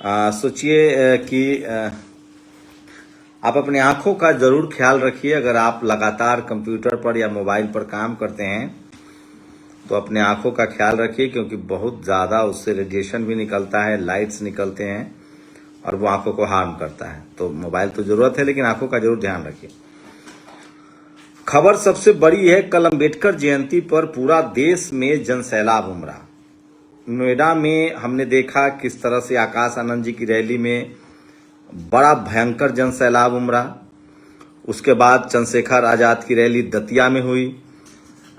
सोचिए कि आप अपनी आंखों का जरूर ख्याल रखिए। अगर आप लगातार कंप्यूटर पर या मोबाइल पर काम करते हैं तो अपने आंखों का ख्याल रखिए, क्योंकि बहुत ज़्यादा उससे रेडिएशन भी निकलता है, लाइट्स निकलते हैं और वो आंखों को हार्म करता है। तो मोबाइल तो ज़रूरत है, लेकिन आंखों का जरूर ध्यान रखिए। खबर सबसे बड़ी है, कल अम्बेडकर जयंती पर पूरा देश में जनसैलाब उमड़ा। नोएडा में हमने देखा किस तरह से आकाश आनंद जी की रैली में बड़ा भयंकर जनसैलाब उमड़ा। उसके बाद चंद्रशेखर आजाद की रैली दतिया में हुई।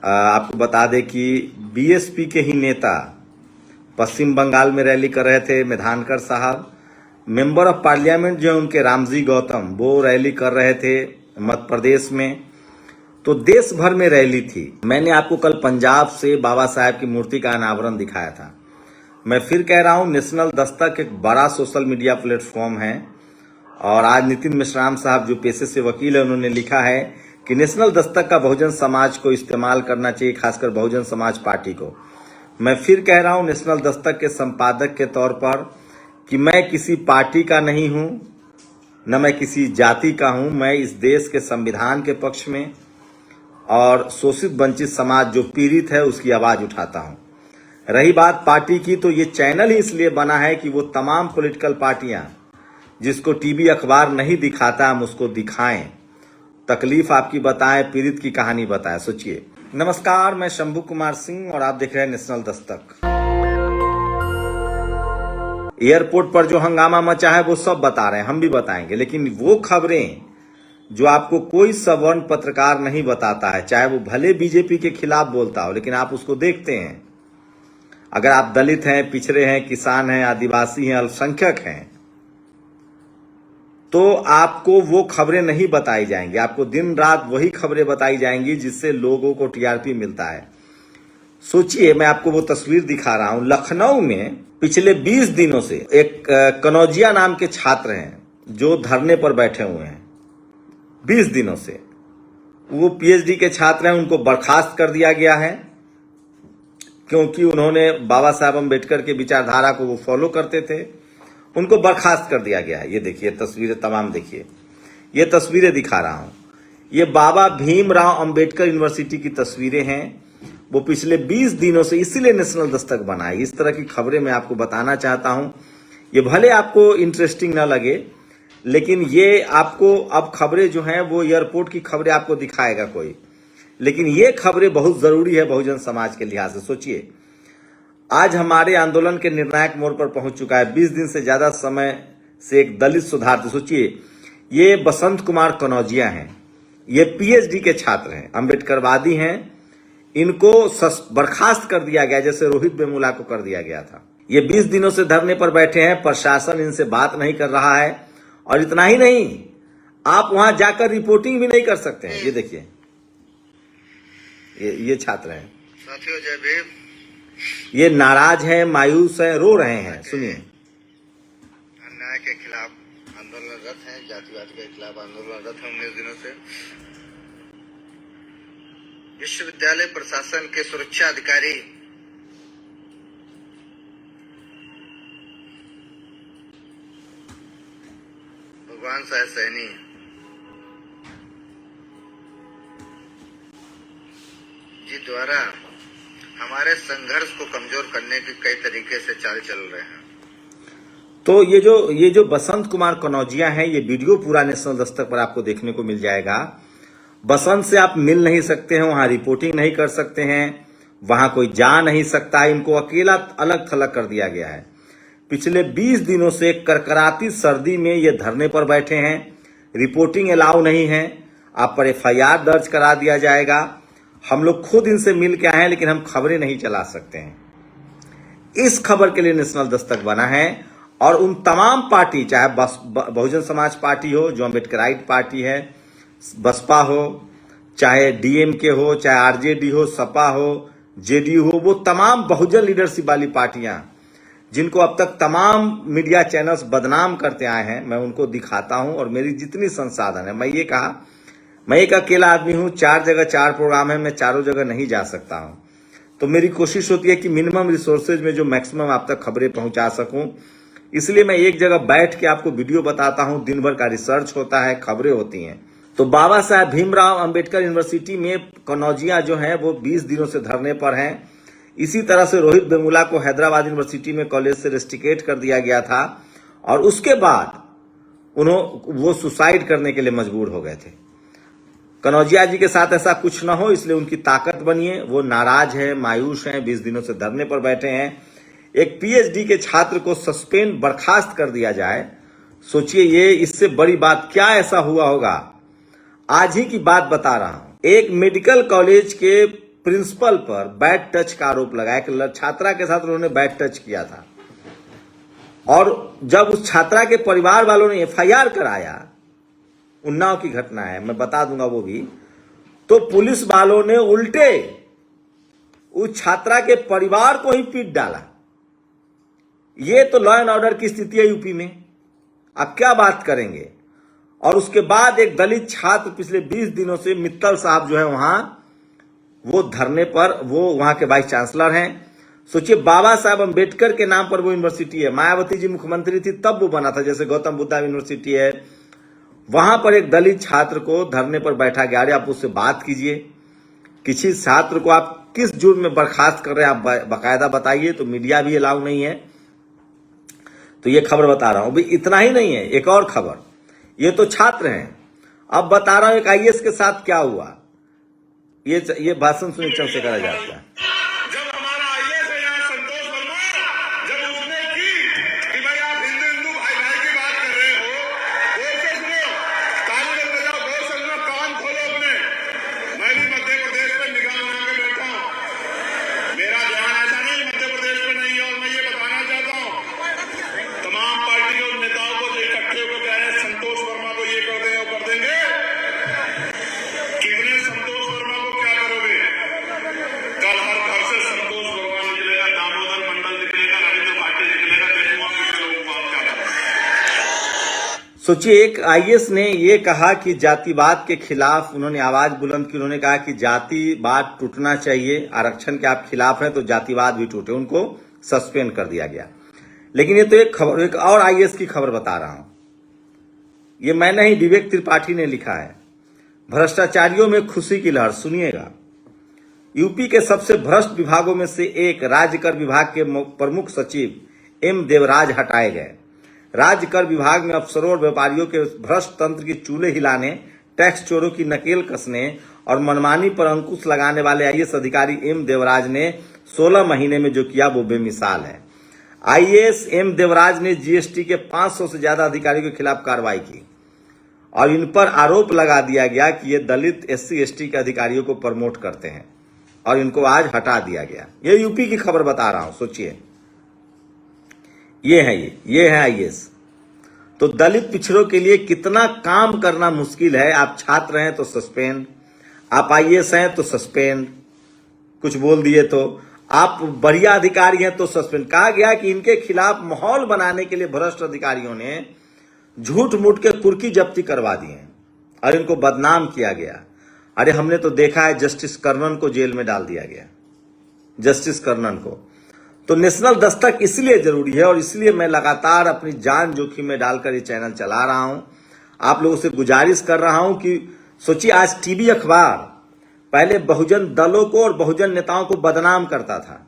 आपको बता दें कि बीएसपी के ही नेता पश्चिम बंगाल में रैली कर रहे थे, मेधानकर साहब। मेंबर ऑफ पार्लियामेंट जो है उनके रामजी गौतम, वो रैली कर रहे थे मध्य प्रदेश में। तो देश भर में रैली थी। मैंने आपको कल पंजाब से बाबा साहेब की मूर्ति का अनावरण दिखाया था। मैं फिर कह रहा हूं, नेशनल दस्तक एक बड़ा सोशल मीडिया प्लेटफॉर्म है और आज नितिन मिश्राम साहब जो पेशे से वकील है, उन्होंने लिखा है कि नेशनल दस्तक का बहुजन समाज को इस्तेमाल करना चाहिए, खासकर बहुजन समाज पार्टी को। मैं फिर कह रहा हूं नेशनल दस्तक के संपादक के तौर पर कि मैं किसी पार्टी का नहीं हूं, न मैं किसी जाति का हूं। मैं इस देश के संविधान के पक्ष में और शोषित वंचित समाज जो पीड़ित है उसकी आवाज उठाता हूं। रही बात पार्टी की, तो ये चैनल ही इसलिए बना है कि वो तमाम पॉलिटिकल पार्टियां जिसको टीवी अखबार नहीं दिखाता, हम उसको दिखाएं, तकलीफ आपकी बताएं, पीड़ित की कहानी बताएं। सोचिए। नमस्कार, मैं शंभू कुमार सिंह और आप देख रहे हैं नेशनल दस्तक। एयरपोर्ट पर जो हंगामा मचा है वो सब बता रहे हैं, हम भी बताएंगे, लेकिन वो खबरें जो आपको कोई सवर्ण पत्रकार नहीं बताता है, चाहे वो भले बीजेपी के खिलाफ बोलता हो, लेकिन आप उसको देखते हैं। अगर आप दलित हैं, पिछड़े हैं, किसान हैं, आदिवासी हैं, अल्पसंख्यक हैं, तो आपको वो खबरें नहीं बताई जाएंगी। आपको दिन रात वही खबरें बताई जाएंगी जिससे लोगों को टीआरपी मिलता है। सोचिए, मैं आपको वो तस्वीर दिखा रहा हूं। लखनऊ में पिछले 20 दिनों से एक कनौजिया नाम के छात्र हैं जो धरने पर बैठे हुए हैं। 20 दिनों से वो पीएचडी के छात्र हैं, उनको बर्खास्त कर दिया गया है क्योंकि उन्होंने बाबा साहब अम्बेडकर के विचारधारा को वो फॉलो करते थे। उनको बर्खास्त कर दिया गया है। ये देखिए तस्वीरें तमाम, देखिए ये तस्वीरें दिखा रहा हूं। ये बाबा भीमराव अंबेडकर यूनिवर्सिटी की तस्वीरें हैं। वो पिछले 20 दिनों से, इसीलिए नेशनल दस्तक बना है। इस तरह की खबरें मैं आपको बताना चाहता हूं। ये भले आपको इंटरेस्टिंग ना लगे, लेकिन ये आपको अब खबरें जो हैं वो एयरपोर्ट की खबरें आपको दिखाएगा कोई, लेकिन ये खबरें बहुत जरूरी है बहुजन समाज के लिहाज से। सोचिए, आज हमारे आंदोलन के निर्णायक मोड़ पर पहुंच चुका है। 20 दिन से ज्यादा समय से एक दलित सुधारती, सोचिए, ये बसंत कुमार कनौजिया हैं, ये पीएचडी के छात्र हैं, अम्बेडकरवादी हैं। इनको बर्खास्त कर दिया गया जैसे रोहित वेमुला को कर दिया गया था। ये 20 दिनों से धरने पर बैठे हैं, प्रशासन इनसे बात नहीं कर रहा है। और इतना ही नहीं, आप वहां जाकर रिपोर्टिंग भी नहीं कर सकते हैं। ये देखिए, ये छात्र हैं साथियों, जय भीम। ये नाराज हैं, मायूस हैं, रो रहे हैं। सुनिए। अन्याय के खिलाफ आंदोलनरत हैं, जातिवाद के खिलाफ आंदोलनरत हैं 19 दिनों से। विश्वविद्यालय प्रशासन के सुरक्षा अधिकारी भगवान साहब सैनी जी द्वारा हमारे संघर्ष को कमजोर करने के कई तरीके से चाल चल रहे हैं। तो ये जो बसंत कुमार कनौजिया हैं, ये वीडियो पूरा नेशनल दस्तक पर आपको देखने को मिल जाएगा। बसंत से आप मिल नहीं सकते हैं, वहां रिपोर्टिंग नहीं कर सकते हैं, वहां कोई जा नहीं सकता है। इनको अकेला अलग थलग कर दिया गया है। पिछले 20 दिनों से करकराती सर्दी में ये धरने पर बैठे हैं। रिपोर्टिंग अलाउ नहीं है। आप पर एफआईआर दर्ज करा दिया जाएगा। हम लोग खुद इनसे मिल के आए हैं, लेकिन हम खबरें नहीं चला सकते हैं। इस खबर के लिए नेशनल दस्तक बना है। और उन तमाम पार्टी, चाहे बहुजन समाज पार्टी हो जो अम्बेडकराइट पार्टी है, बसपा हो, चाहे डीएमके हो, चाहे आरजेडी हो, सपा हो, जेडीयू हो, वो तमाम बहुजन लीडरशिप वाली पार्टियां जिनको अब तक तमाम मीडिया चैनल्स बदनाम करते आए हैं, मैं उनको दिखाता हूं। और मेरी जितनी संसाधन है, मैं ये कहा, मैं एक अकेला आदमी हूं, 4 जगह 4 प्रोग्राम है, मैं चारों जगह नहीं जा सकता हूं। तो मेरी कोशिश होती है कि मिनिमम रिसोर्सेज में जो मैक्सिमम आप तक खबरें पहुंचा सकूं। इसलिए मैं एक जगह बैठ के आपको वीडियो बताता हूं, दिन भर का रिसर्च होता है, खबरें होती हैं। तो बाबा साहेब भीमराव अंबेडकर यूनिवर्सिटी में कनौजिया जो है वो 20 दिनों से धरने पर हैं। इसी तरह से रोहित वेमुला को हैदराबाद यूनिवर्सिटी में कॉलेज से रेस्ट्रिकेट कर दिया गया था और उसके बाद वो सुसाइड करने के लिए मजबूर हो गए थे। कनौजिया जी के साथ ऐसा कुछ ना हो इसलिए उनकी ताकत बनिए। वो नाराज है, मायूस हैं, 20 दिनों से धरने पर बैठे हैं। एक पीएचडी के छात्र को सस्पेंड बर्खास्त कर दिया जाए, सोचिए ये इससे बड़ी बात क्या ऐसा हुआ होगा। आज ही की बात बता रहा हूं। एक मेडिकल कॉलेज के प्रिंसिपल पर बैड टच का आरोप लगा। एक छात्रा के साथ उन्होंने बैड टच किया था और जब उस छात्रा के परिवार वालों ने एफआईआर कराया, उन्नाव की घटना है, मैं बता दूंगा वो भी, तो पुलिस वालों ने उल्टे उस छात्रा के परिवार को ही पीट डाला। ये तो लॉ एंड ऑर्डर की स्थिति है यूपी में, अब क्या बात करेंगे। और उसके बाद एक दलित छात्र पिछले 20 दिनों से, मित्तल साहब जो है वहां, वो धरने पर, वो वहां के वाइस चांसलर हैं। सोचिए बाबा साहब अंबेडकर के नाम पर वो यूनिवर्सिटी है। मायावती जी मुख्यमंत्री थी तब वो बना था, जैसे गौतम बुद्धा यूनिवर्सिटी है। वहां पर एक दलित छात्र को धरने पर बैठा गया। अरे आप उससे बात कीजिए, किसी छात्र को आप किस जुर्म में बर्खास्त कर रहे हैं, आप बाकायदा बताइए। तो मीडिया भी अलाउ नहीं है। तो ये खबर बता रहा हूं। अभी इतना ही नहीं है, एक और खबर, ये तो छात्र हैं, अब बता रहा हूं एक आईएएस के साथ क्या हुआ। ये भाषण सुनिए चंद्रशेखर आजाद का। जब हमारा आईएएस है यहाँ संतोष वर्मा, जब उसने की कि भाई आप हिंदू हिंदू भाई भाई की बात कर रहे हो, गौर से सुनो, कानून बजाओ, गौर से सुनो, कान खोलो अपने। मैं भी मध्य प्रदेश पे निगाह बना के बैठा हूँ। मेरा ध्यान ऐसा नहीं मध्य प्रदेश पे नहीं है। और मैं ये बताना चाहता हूँ तमाम पार्टी के नेताओं को जो इकट्ठे होकर कह रहे हैं संतोष वर्मा को ये कर देंगे, वो कर देंगे, कितने संतोष वर्मा को क्या करोगे? कल हर घर से संतोष वर्मा निकलेगा, दामोदर मंडल निकलेगा, रविंद्र पाटिल निकलेगा, देखूंगा कितने लोगों को आप क्या करोगे। सोचिए एक आईएएस ने ये कहा कि जातिवाद के खिलाफ उन्होंने आवाज बुलंद की। उन्होंने कहा कि जातिवाद टूटना चाहिए, आरक्षण के आप खिलाफ हैं तो जातिवाद भी टूटे। उनको सस्पेंड कर दिया गया। लेकिन ये तो एक खबर, एक और आईएएस की खबर बता रहा हूं। ये मैं नहीं, विवेक त्रिपाठी ने लिखा है। भ्रष्टाचारियों में खुशी की लहर, सुनिएगा। यूपी के सबसे भ्रष्ट विभागों में से एक राज्य कर विभाग के प्रमुख सचिव एम देवराज हटाए गए। राज्य कर विभाग में अफसरों और व्यापारियों के भ्रष्ट तंत्र की चूल्हे हिलाने, टैक्स चोरों की नकेल कसने और मनमानी पर अंकुश लगाने वाले आईएएस अधिकारी एम देवराज ने 16 महीने में जो किया वो बेमिसाल है। आईएएस एम देवराज ने जीएसटी के 500 से ज्यादा अधिकारियों के खिलाफ कार्रवाई की और इन पर आरोप लगा दिया गया कि ये दलित एससी एसटी के अधिकारियों को प्रमोट करते हैं और इनको आज हटा दिया गया। ये यूपी की खबर बता रहा हूं, सोचिए। ये है आईएएस। तो दलित पिछड़ों के लिए कितना काम करना मुश्किल है। आप छात्र हैं तो सस्पेंड, आप आईएएस हैं तो सस्पेंड, कुछ बोल दिए तो, आप बढ़िया अधिकारी हैं तो सस्पेंड। कहा गया कि इनके खिलाफ माहौल बनाने के लिए भ्रष्ट अधिकारियों ने झूठ मूठ के कुर्की जब्ती करवा दिए और इनको बदनाम किया गया। अरे हमने तो देखा है जस्टिस कर्णन को जेल में डाल दिया गया, जस्टिस कर्णन को। तो नेशनल दस्तक इसलिए जरूरी है और इसलिए मैं लगातार अपनी जान जोखिम में डालकर ये चैनल चला रहा हूं। आप लोगों से गुजारिश कर रहा हूं कि सोचिए आज टीवी अखबार पहले बहुजन दलों को और बहुजन नेताओं को बदनाम करता था।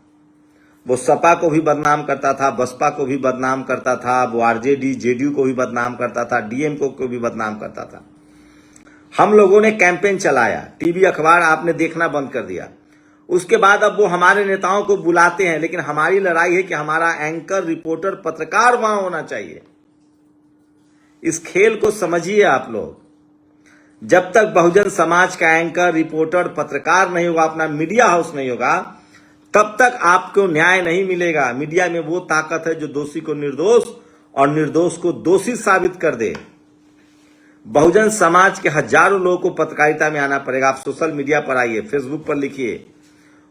वो सपा को भी बदनाम करता था, बसपा को भी बदनाम करता था, वो आरजेडी जेडीयू को भी बदनाम करता था, डीएमके को भी बदनाम करता था। हम लोगों ने कैंपेन चलाया, टीवी अखबार आपने देखना बंद कर दिया। उसके बाद अब वो हमारे नेताओं को बुलाते हैं, लेकिन हमारी लड़ाई है कि हमारा एंकर, रिपोर्टर, पत्रकार वहां होना चाहिए। इस खेल को समझिए आप लोग। जब तक बहुजन समाज का एंकर, रिपोर्टर, पत्रकार नहीं होगा, अपना मीडिया हाउस नहीं होगा, तब तक आपको न्याय नहीं मिलेगा। मीडिया में वो ताकत है जो दोषी को निर्दोष और निर्दोष को दोषी साबित कर दे। बहुजन समाज के हजारों लोगों को पत्रकारिता में आना पड़ेगा। आप सोशल मीडिया पर आइए, फेसबुक पर लिखिए,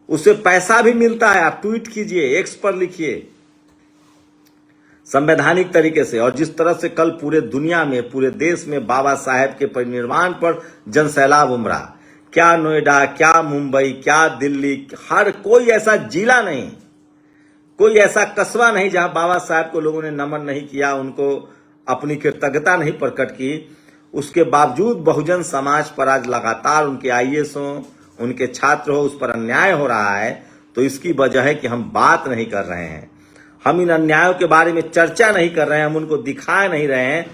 उससे पैसा भी मिलता है। आप ट्वीट कीजिए, एक्स पर लिखिए संवैधानिक तरीके से। और जिस तरह से कल पूरे दुनिया में, पूरे देश में बाबा साहेब के परिनिर्वाण पर जनसैलाब उमड़ा, क्या नोएडा, क्या मुंबई, क्या दिल्ली, हर कोई ऐसा जिला नहीं कोई ऐसा कस्बा नहीं जहां बाबा साहब को लोगों ने नमन नहीं किया, उनको अपनी कृतज्ञता नहीं प्रकट की। उसके बावजूद बहुजन समाज पर आज लगातार उनके आईएएस हो, उनके छात्र हो, उस पर अन्याय हो रहा है। तो इसकी वजह है कि हम बात नहीं कर रहे हैं, हम इन अन्यायों के बारे में चर्चा नहीं कर रहे हैं, हम उनको दिखा नहीं रहे हैं।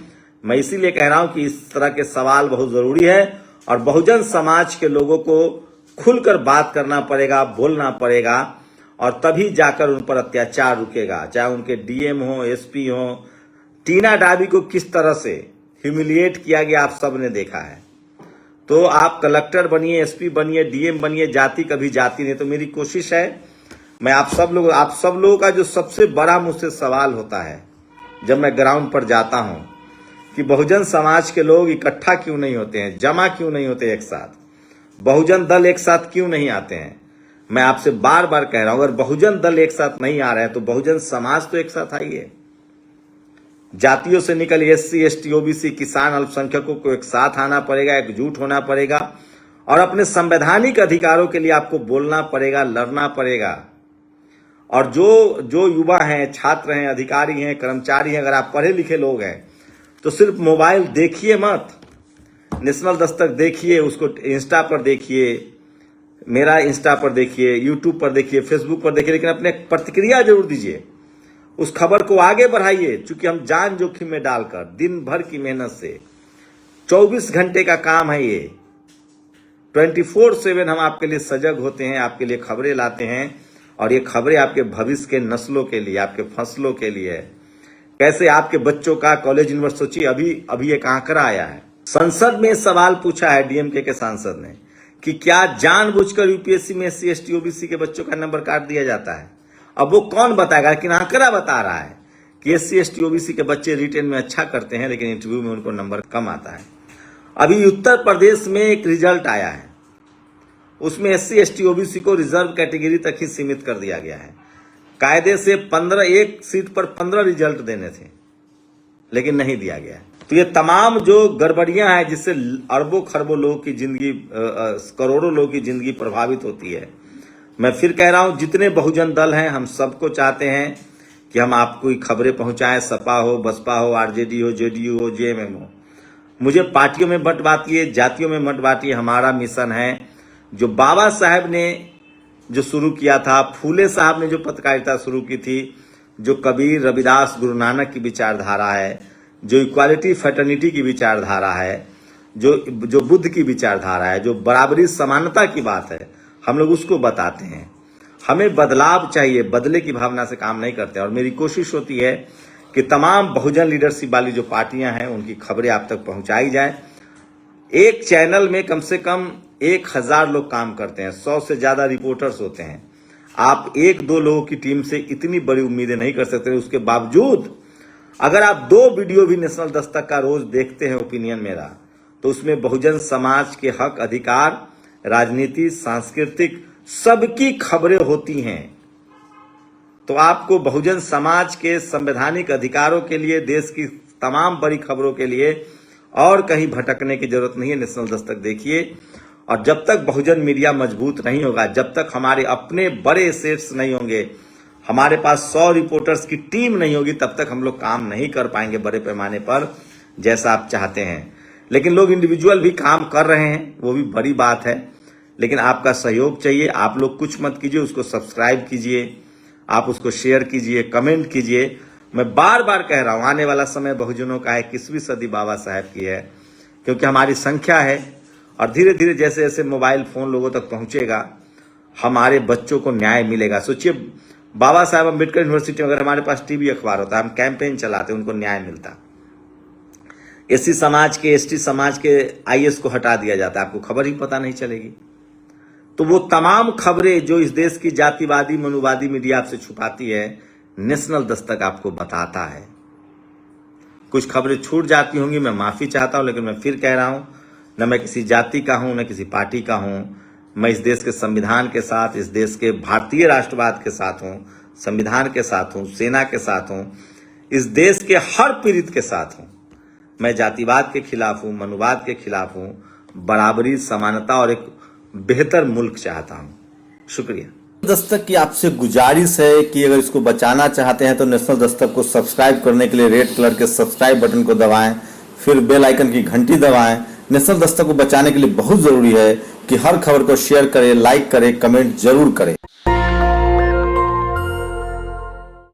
मैं इसीलिए कह रहा हूं कि इस तरह के सवाल बहुत जरूरी है और बहुजन समाज के लोगों को खुलकर बात करना पड़ेगा, बोलना पड़ेगा और तभी जाकर उन पर अत्याचार रुकेगा। चाहे उनके डीएम हो, एसपी हो। टीना डाबी को किस तरह से ह्यूमिलिएट किया गया आप सब ने देखा है। तो आप कलेक्टर बनिए, एसपी बनिए, डीएम बनिए, जाति कभी जाति नहीं। तो मेरी कोशिश है, मैं आप सब लोगों का जो सबसे बड़ा मुझसे सवाल होता है जब मैं ग्राउंड पर जाता हूं कि बहुजन समाज के लोग इकट्ठा क्यों नहीं होते हैं, जमा क्यों नहीं होते एक साथ, बहुजन दल एक साथ क्यों नहीं आते हैं। मैं आपसे बार बार कह रहा हूं, अगर बहुजन दल एक साथ नहीं आ रहे हैं तो बहुजन समाज तो एक साथ आइए। जातियों से निकल एससी, एसटी, ओबीसी, किसान, अल्पसंख्यकों को एक साथ आना पड़ेगा, एकजुट होना पड़ेगा और अपने संवैधानिक अधिकारों के लिए आपको बोलना पड़ेगा, लड़ना पड़ेगा। और जो युवा हैं, छात्र हैं, अधिकारी हैं, कर्मचारी हैं, अगर आप पढ़े लिखे लोग हैं तो सिर्फ मोबाइल देखिए मत, नेशनल दस्तक देखिए, उसको इंस्टा पर देखिए, मेरा इंस्टा पर देखिए, यूट्यूब पर देखिए, फेसबुक पर देखिए, लेकिन अपने प्रतिक्रिया जरूर दीजिए, उस खबर को आगे बढ़ाइए। चूंकि हम जान जोखिम में डालकर दिन भर की मेहनत से 24 घंटे का काम है ये, 24/7 हम आपके लिए सजग होते हैं, आपके लिए खबरें लाते हैं और ये खबरें आपके भविष्य के नस्लों के लिए, आपके फसलों के लिए है। कैसे आपके बच्चों का कॉलेज यूनिवर्सिटी, अभी एक आंकड़ा आया है, संसद में सवाल पूछा है डीएमके के सांसद ने कि क्या जानबूझकर यूपीएससी में एससी, एसटी, ओबीसी के बच्चों का नंबर काट दिया जाता है। अब वो कौन बताएगा, लेकिन आंकड़ा बता रहा है कि एससी, एसटी, ओबीसी के बच्चे रिटेन में अच्छा करते हैं लेकिन इंटरव्यू में उनको नंबर कम आता है। अभी उत्तर प्रदेश में एक रिजल्ट आया है, उसमें एससी, एसटी, ओबीसी को रिजर्व कैटेगरी तक ही सीमित कर दिया गया है। कायदे से 15, एक सीट पर 15 रिजल्ट देने थे लेकिन नहीं दिया गया। तो ये तमाम जो गड़बड़ियां हैं जिससे अरबों खरबों लोगों की जिंदगी, करोड़ों लोगों की जिंदगी प्रभावित होती है। मैं फिर कह रहा हूं, जितने बहुजन दल हैं हम सबको चाहते हैं कि हम आपको खबरें पहुंचाएं, सपा हो, बसपा हो, आरजेडी हो, जेडीयू हो, जेएमएम हो। मुझे पार्टियों में मत बांटिए, जातियों में मत बांटिए। हमारा मिशन है जो बाबा साहब ने जो शुरू किया था, फूले साहब ने जो पत्रकारिता शुरू की थी, जो कबीर, रविदास, गुरु नानक की विचारधारा है, जो इक्वालिटी फैटर्निटी की विचारधारा है, जो बुद्ध की विचारधारा है, जो बराबरी समानता की बात है, हम लोग उसको बताते हैं। हमें बदलाव चाहिए, बदले की भावना से काम नहीं करते। और मेरी कोशिश होती है कि तमाम बहुजन लीडरशिप वाली जो पार्टियां हैं उनकी खबरें आप तक पहुंचाई जाए। एक चैनल में कम से कम 1000 लोग काम करते हैं, 100 से ज्यादा रिपोर्टर्स होते हैं। आप 1-2 लोगों की टीम से इतनी बड़ी उम्मीदें नहीं कर सकते। उसके बावजूद अगर आप 2 वीडियो भी नेशनल दस्तक का रोज देखते हैं, ओपिनियन मेरा, तो उसमें बहुजन समाज के हक, अधिकार, राजनीति, सांस्कृतिक सबकी खबरें होती हैं। तो आपको बहुजन समाज के संवैधानिक अधिकारों के लिए, देश की तमाम बड़ी खबरों के लिए और कहीं भटकने की जरूरत नहीं है। नेशनल दस्तक देखिए। और जब तक बहुजन मीडिया मजबूत नहीं होगा, जब तक हमारे अपने बड़े एसेट्स नहीं होंगे, हमारे पास 100 रिपोर्टर्स की टीम नहीं होगी, तब तक हम लोग काम नहीं कर पाएंगे बड़े पैमाने पर जैसा आप चाहते हैं। लेकिन लोग इंडिविजुअल भी काम कर रहे हैं, वो भी बड़ी बात है। लेकिन आपका सहयोग चाहिए। आप लोग कुछ मत कीजिए, उसको सब्सक्राइब कीजिए, आप उसको शेयर कीजिए, कमेंट कीजिए। मैं बार बार कह रहा हूं, आने वाला समय बहुजनों का है, 21वीं सदी बाबा साहब की है, क्योंकि हमारी संख्या है। और धीरे धीरे जैसे जैसे मोबाइल फोन लोगों तक पहुंचेगा, हमारे बच्चों को न्याय मिलेगा। सोचिए, बाबा साहब अम्बेडकर यूनिवर्सिटी में अगर हमारे पास टीवी अखबार होता, हम कैंपेन चलाते, उनको न्याय मिलता। एससी समाज के, एसटी समाज के आईएएस को हटा दिया जाता, आपको खबर ही पता नहीं चलेगी। तो वो तमाम खबरें जो इस देश की जातिवादी, मनुवादी मीडिया आपसे छुपाती है, नेशनल दस्तक आपको बताता है। कुछ खबरें छूट जाती होंगी, मैं माफी चाहता हूं, लेकिन मैं फिर कह रहा हूं, न मैं किसी जाति का हूं, न किसी पार्टी का हूं। मैं इस देश के संविधान के साथ, इस देश के भारतीय राष्ट्रवाद के साथ हूं, संविधान के साथ हूं, सेना के साथ हूं, इस देश के हर पीड़ित के साथ हूं। मैं जातिवाद के खिलाफ हूं, मनुवाद के खिलाफ हूं, बराबरी, समानता और एक बेहतर मुल्क चाहता हूं। शुक्रिया। दस्तक की आपसे गुजारिश है कि अगर इसको बचाना चाहते हैं तो नेशनल दस्तक को सब्सक्राइब करने के लिए रेड कलर के सब्सक्राइब बटन को दबाएं, फिर बेल आइकन की घंटी दबाएं। नेशनल दस्तक को बचाने के लिए बहुत जरूरी है कि हर खबर को शेयर करें, लाइक करें, कमेंट जरूर करें।